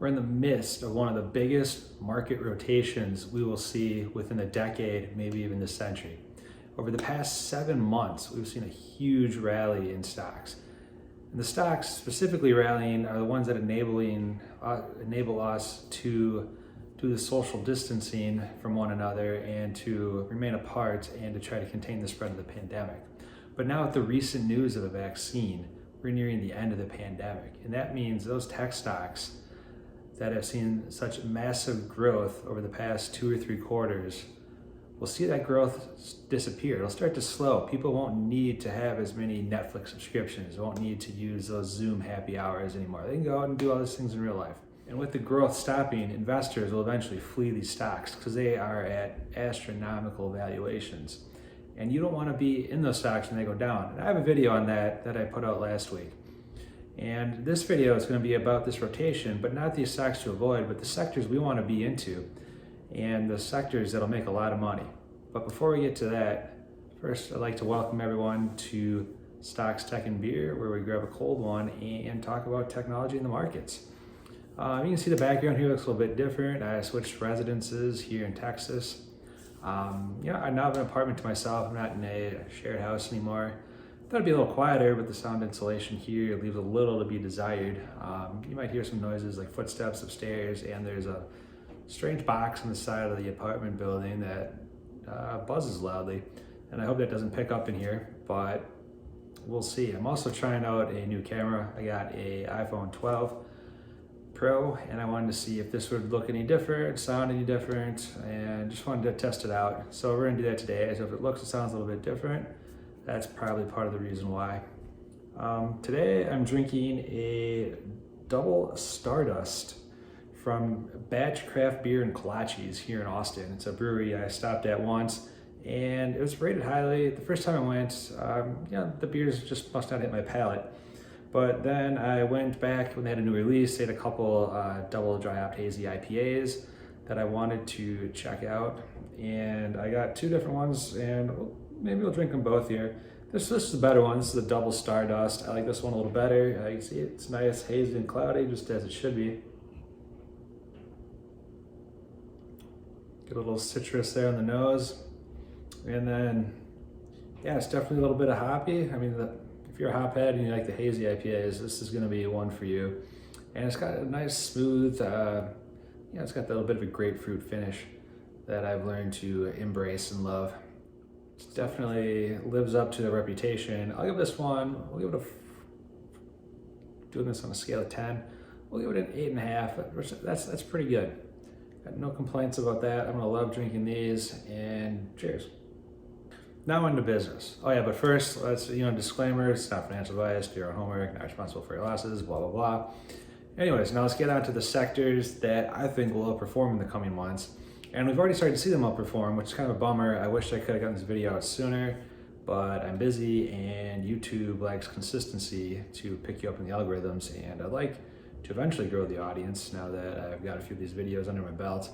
We're in the midst of one of the biggest market rotations we will see within a decade, maybe even this century. Over the past 7 months, we've seen a huge rally in stocks. And the stocks specifically rallying are the ones that enable us to do the social distancing from one another and to remain apart and to try to contain the spread of the pandemic. But now with the recent news of a vaccine, we're nearing the end of the pandemic. And that means those tech stocks that have seen such massive growth over the past 2 or 3 quarters, we'll see that growth disappear. It'll start to slow. People won't need to have as many Netflix subscriptions. They won't need to use those Zoom happy hours anymore. They can go out and do all these things in real life. And with the growth stopping, investors will eventually flee these stocks because they are at astronomical valuations. And you don't want to be in those stocks when they go down. And I have a video on that I put out last week. And this video is going to be about this rotation, but not these stocks to avoid, but the sectors we want to be into and the sectors that'll make a lot of money. But before we get to that, first I'd like to welcome everyone to Stocks, Tech, and Beer, where we grab a cold one and talk about technology in the markets. You can see the background here looks a little bit different. I switched residences here in Texas. I now have an apartment to myself. I'm not in a shared house anymore. Thought it'd be a little quieter, but the sound insulation here leaves a little to be desired. You might hear some noises like footsteps upstairs, and there's a strange box on the side of the apartment building that buzzes loudly. And I hope that doesn't pick up in here, but we'll see. I'm also trying out a new camera. I got a iPhone 12 Pro, and I wanted to see if this would look any different, sound any different, and just wanted to test it out. So we're gonna do that today. So if it looks and sounds a little bit different, that's probably part of the reason why. Today I'm drinking a double Stardust from Batch Craft Beer and Kolaches here in Austin. It's a brewery I stopped at once, and it was rated highly. The first time I went, the beers just must not hit my palate. But then I went back when they had a new release. They had a couple double dry hopped hazy IPAs that I wanted to check out, and I got 2 different ones, and maybe we'll drink them both here. This is the better one. This is the double Stardust. I like this one a little better. You can see it's nice, hazy and cloudy, just as it should be. Get a little citrus there on the nose. And then, yeah, it's definitely a little bit of hoppy. I mean, if you're a hophead and you like the hazy IPAs, this is gonna be one for you. And it's got a nice smooth, it's got that little bit of a grapefruit finish that I've learned to embrace and love. It definitely lives up to the reputation. I'll give this one, doing this on a scale of 10, we'll give it an 8.5. That's pretty good. Got no complaints about that. I'm gonna love drinking these, and cheers. Now into business. Oh yeah, but first, let's, disclaimer, it's not financial advice, do your own homework, not responsible for your losses, blah, blah, blah. Anyways, now let's get on to the sectors that I think will outperform in the coming months. And we've already started to see them outperform, which is kind of a bummer. I wish I could have gotten this video out sooner, but I'm busy and YouTube likes consistency to pick you up in the algorithms, and I'd like to eventually grow the audience now that I've got a few of these videos under my belt.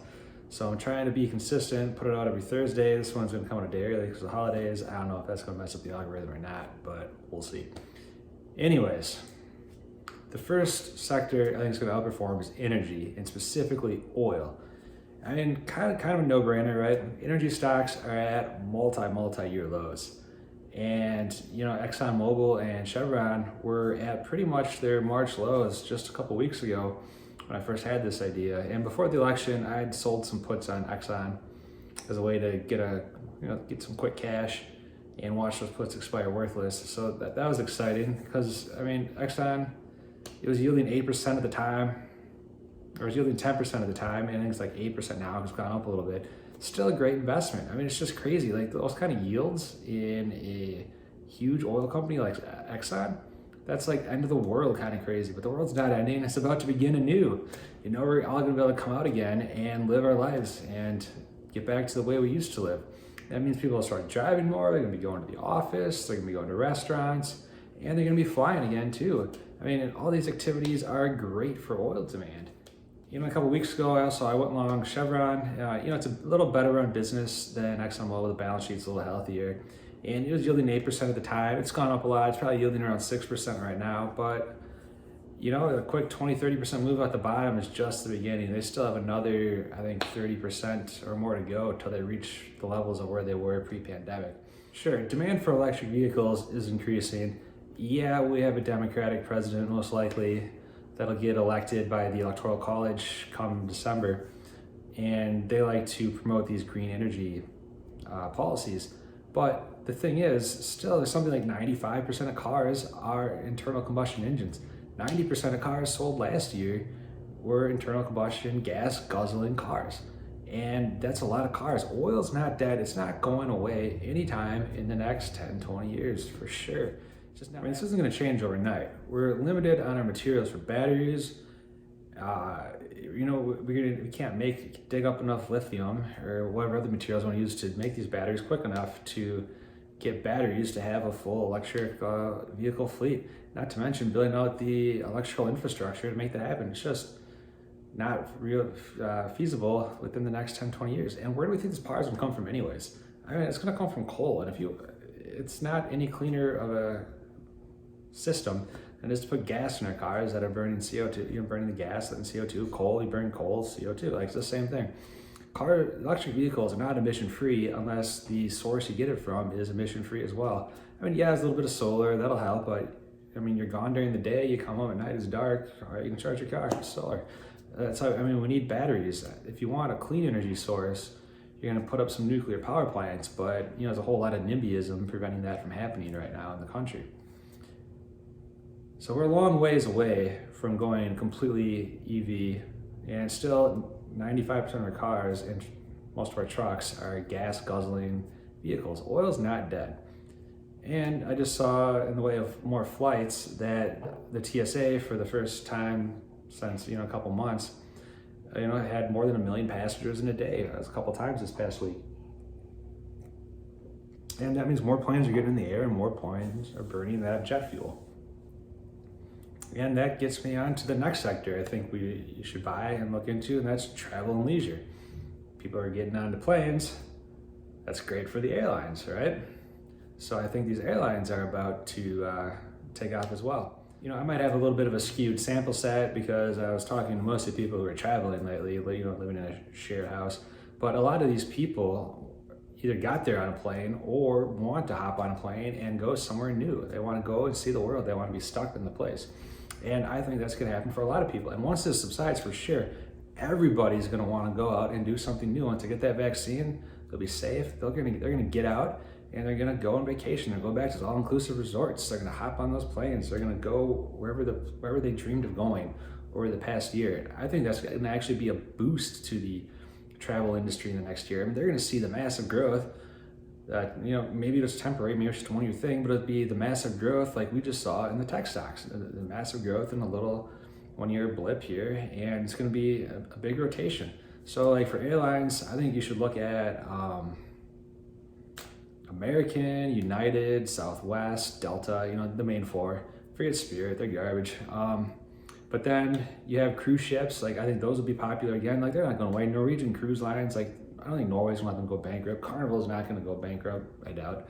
So I'm trying to be consistent, put it out every Thursday. This one's gonna come out a day early because of the holidays. I don't know if that's gonna mess up the algorithm or not, but we'll see. Anyways, the first sector I think is gonna outperform is energy, and specifically oil. I mean, kind of a no-brainer, right? Energy stocks are at multi-year lows. And, ExxonMobil and Chevron were at pretty much their March lows just a couple weeks ago when I first had this idea. And before the election, I had sold some puts on Exxon as a way to get some quick cash and watch those puts expire worthless. So that was exciting because, Exxon, it was yielding 8% at the time, or it's yielding 10% of the time, and I think it's like 8% now. It's gone up a little bit. Still a great investment. It's just crazy. Like those kind of yields in a huge oil company like Exxon, that's like end of the world kind of crazy. But the world's not ending. It's about to begin anew. We're all gonna be able to come out again and live our lives and get back to the way we used to live. That means people will start driving more. They're gonna be going to the office. They're gonna be going to restaurants, and they're gonna be flying again too. And all these activities are great for oil demand. A couple weeks ago, I went long Chevron. It's a little better run business than ExxonMobil. The balance sheet's a little healthier. And it was yielding 8% at the time. It's gone up a lot. It's probably yielding around 6% right now. But A quick 20-30% move at the bottom is just the beginning. They still have another, I think, 30% or more to go until they reach the levels of where they were pre-pandemic. Sure, demand for electric vehicles is increasing. Yeah, we have a Democratic president, most likely, that'll get elected by the Electoral College come December. And they like to promote these green energy policies. But the thing is, still, there's something like 95% of cars are internal combustion engines. 90% of cars sold last year were internal combustion, gas guzzling cars. And that's a lot of cars. Oil's not dead. It's not going away anytime in the next 10, 20 years for sure. This isn't going to change overnight. We're limited on our materials for batteries. We can't dig up enough lithium or whatever other materials we want to use to make these batteries quick enough to get batteries to have a full electric vehicle fleet. Not to mention building out the electrical infrastructure to make that happen. It's just not real feasible within the next 10, 20 years. And where do we think this power is going to come from anyways? I mean, it's going to come from coal. And it's not any cleaner of a system than just to put gas in our cars that are burning CO2. You're burning the gas and CO2, coal, you burn coal, CO2. Like, it's the same thing. Electric vehicles are not emission free unless the source you get it from is emission free as well. I mean, yeah, there's a little bit of solar, that'll help, but I mean, you're gone during the day, you come home at night, it's dark, all right, you can charge your car, it's solar. That's how, we need batteries. If you want a clean energy source, you're gonna put up some nuclear power plants, but there's a whole lot of NIMBYism preventing that from happening right now in the country. So we're a long ways away from going completely EV, and still 95% of our cars and most of our trucks are gas guzzling vehicles. Oil's not dead. And I just saw in the way of more flights that the TSA for the first time since a couple months, had more than 1 million passengers in a day. That was a couple times this past week. And that means more planes are getting in the air and more planes are burning that jet fuel. And that gets me on to the next sector I think you should buy and look into, and that's travel and leisure. People are getting onto planes. That's great for the airlines, right? So I think these airlines are about to take off as well. I might have a little bit of a skewed sample set because I was talking to mostly people who are traveling lately, living in a shared house. But a lot of these people either got there on a plane or want to hop on a plane and go somewhere new. They want to go and see the world. They want to be stuck in the place. And I think that's going to happen for a lot of people. And once this subsides, for sure, everybody's going to want to go out and do something new. Once they get that vaccine, they'll be safe. They're going to get out and they're going to go on vacation and go back to all-inclusive resorts. They're going to hop on those planes. They're going to go wherever they dreamed of going over the past year. I think that's going to actually be a boost to the travel industry in the next year. They're going to see the massive growth. Maybe it's temporary, maybe it's just a one-year thing, but it'd be the massive growth like we just saw in the tech stocks, the massive growth in a little one-year blip here, and it's going to be a big rotation. So like for airlines, I think you should look at American, United, Southwest, Delta, the main four. Forget Spirit, they're garbage. But then you have cruise ships, like I think those will be popular again. Like they're not going away. Norwegian Cruise Lines, like I don't think Norway's gonna let them go bankrupt. Carnival's not gonna go bankrupt, I doubt.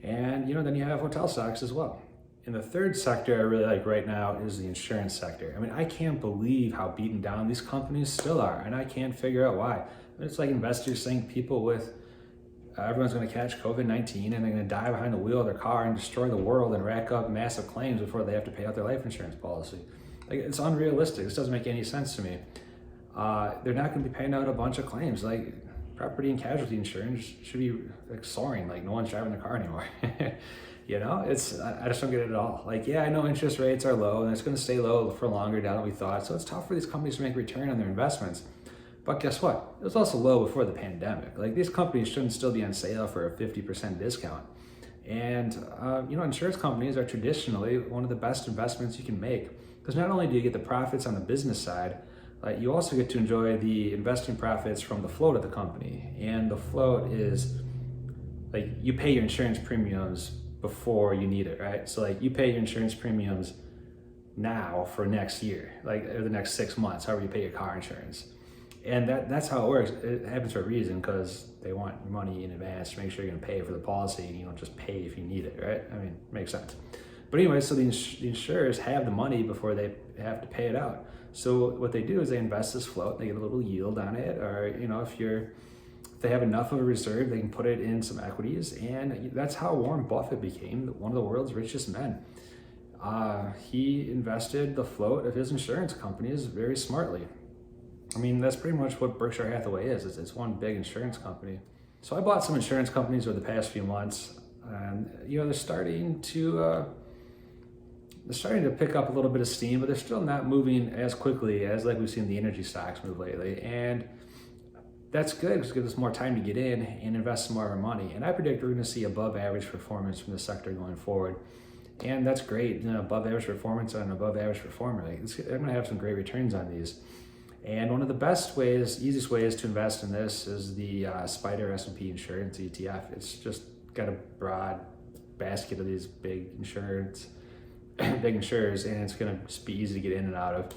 And then you have hotel stocks as well. And the third sector I really like right now is the insurance sector. I can't believe how beaten down these companies still are, and I can't figure out why. It's like investors think people with everyone's going to catch COVID-19 and they're going to die behind the wheel of their car and destroy the world and rack up massive claims before they have to pay out their life insurance policy. Like, it's unrealistic. This doesn't make any sense to me. They're not going to be paying out a bunch of claims. Like, property and casualty insurance should be like soaring. Like, no one's driving their car anymore. I just don't get it at all. Like, yeah, I know interest rates are low and it's going to stay low for longer now than we thought. So it's tough for these companies to make a return on their investments. But guess what? It was also low before the pandemic. Like, these companies shouldn't still be on sale for a 50% discount. And, insurance companies are traditionally one of the best investments you can make. Because not only do you get the profits on the business side, you also get to enjoy the investing profits from the float of the company. And the float is, like, you pay your insurance premiums before you need it, right? So, like, you pay your insurance premiums now for next year, like, or the next 6 months, however you pay your car insurance. And that's how it works. It happens for a reason, because they want money in advance to make sure you're going to pay for the policy, and you don't just pay if you need it, right? Makes sense. But anyway, so the insurers have the money before they have to pay it out. So what they do is they invest this float, they get a little yield on it, or if they have enough of a reserve, they can put it in some equities, and that's how Warren Buffett became one of the world's richest men. He invested the float of his insurance companies very smartly. I mean, that's pretty much what Berkshire Hathaway is. It's one big insurance company. So I bought some insurance companies over the past few months, and they're starting to pick up a little bit of steam, but they're still not moving as quickly as like we've seen the energy stocks move lately. And that's good because it gives us more time to get in and invest some more of our money. And I predict we're going to see above average performance from the sector going forward. And that's great. Above average performance on an above average performer. I'm going to have some great returns on these. And one of the best ways, easiest ways to invest in this is the Spider S&P Insurance ETF. It's just got a broad basket of these big insurers, and it's going to just be easy to get in and out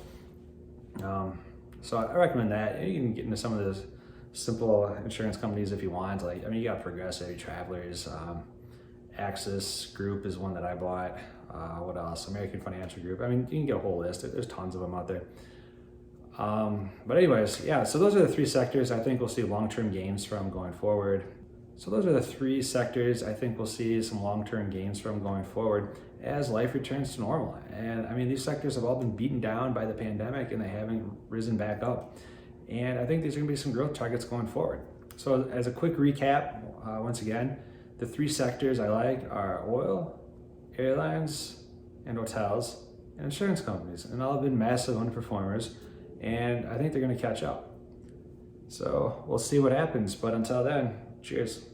of. So I recommend that. You can get into some of those simple insurance companies if you want. You got Progressive, Travelers, Axis Group is one that I bought. What else? American Financial Group. You can get a whole list. There's tons of them out there. But anyways, yeah, so those are the three sectors I think we'll see long-term gains from going forward. So those are the three sectors I think we'll see some long-term gains from going forward as life returns to normal. And these sectors have all been beaten down by the pandemic and they haven't risen back up. And I think there's going to be some growth targets going forward. So as a quick recap, once again, the three sectors I like are oil, airlines, and hotels, and insurance companies. And all have been massive underperformers, and I think they're going to catch up. So we'll see what happens. But until then, cheers.